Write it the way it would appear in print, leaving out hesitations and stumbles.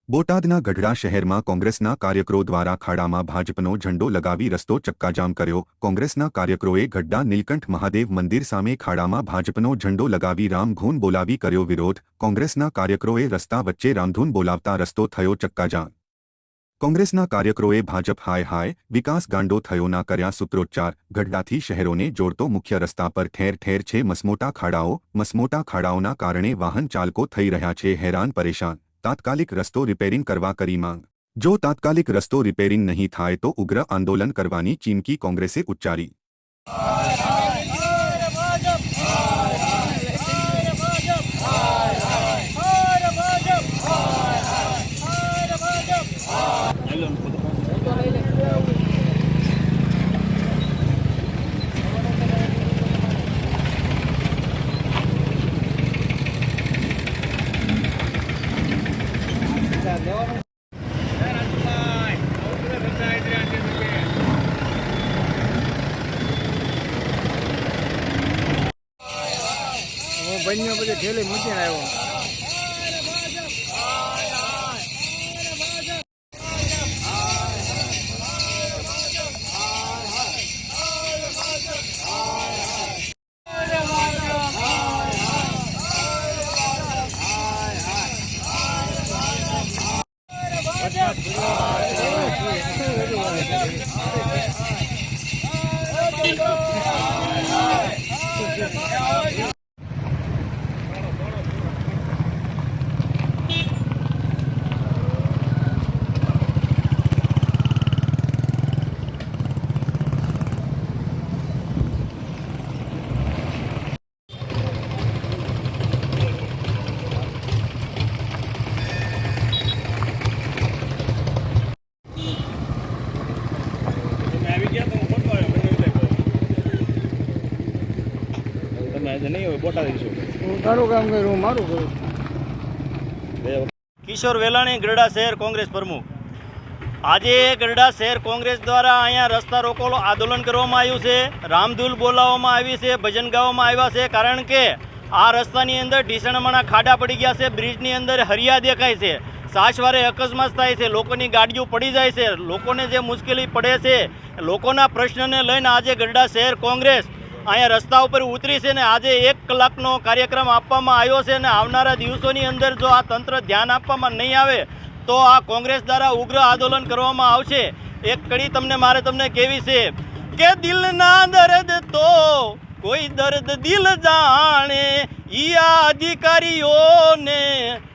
બોટાદના ગઢડા શહેરમાં કોંગ્રેસના કાર્યકરો દ્વારા ખાડામાં ભાજપનો ઝંડો લગાવી રસ્તો ચક્કાજામ કર્યો। કોંગ્રેસના કાર્યકરોએ ગઢડા નીલકંઠ મહાદેવ મંદિર સામે ખાડામાં ભાજપનો ઝંડો લગાવી રામધૂન બોલાવી કર્યો વિરોધ। કોંગ્રેસના કાર્યકરોએ રસ્તા વચ્ચે રામધૂન બોલાવતા રસ્તો થયો ચક્કાજામ। કોંગ્રેસના કાર્યકરોએ ભાજપ હાય હાય વિકાસ ગાંડો થયોના કર્યા સૂત્રોચ્ચાર। ગઢડાથી શહેરોને જોડતો મુખ્ય રસ્તા પર ઠેર ઠેર છે મસમોટા ખાડાઓ। મસમોટા ખાડાઓના કારણે વાહન ચાલકો થઈ રહ્યા છે હેરાન પરેશાન। તાત્કાલિક રસ્તો રિપેરિંગ કરવા કરી માંગ। જો તાત્કાલિક રસ્તો રિપેરિંગ નહીં થાય તો ઉગ્ર આંદોલન કરવાની ચીમકી કોંગ્રેસે ઉચ્ચારી। બંને બધે ઠેલી મૂકીને આવ્યો। કિશોર વેલાણી ગઢડા શહેર કોંગ્રેસ પ્રમુખ। આજે ગઢડા શહેર કોંગ્રેસ દ્વારા અહીંયા રસ્તા રોકો આંદોલન કરવામાં આવ્યું છે। રામધૂન બોલાવવામાં આવી છે, ભજન ગાવામાં આવ્યા છે, કારણ કે આ રસ્તાની અંદર ઢીસણમાના ખાડા પડી ગયા છે। બ્રિજની અંદર હરિયા દેખાય છે, સાસવારે અકસ્માત થાય છે, લોકોની ગાડીઓ પડી જાય છે, લોકોને જે મુશ્કેલી પડે છે, લોકોના પ્રશ્નને લઈને આજે ગઢડા શહેર કોંગ્રેસ અહીંયા રસ્તા ઉપર ઉતરી છે ને આજે 1 કલાકનો કાર્યક્રમ આપવામાં આવ્યો છે। અને આવનારા દિવસોની અંદર જો આ તંત્ર ધ્યાન આપવામાં નહીં આવે તો આ કોંગ્રેસ દ્વારા ઉગ્ર આંદોલન કરવામાં આવશે। એક કડી મારે તમને કહેવી છે કે દિલના દર્દ તો કોઈ દર્દ દિલ જાણે, ઈ આ અધિકારીઓને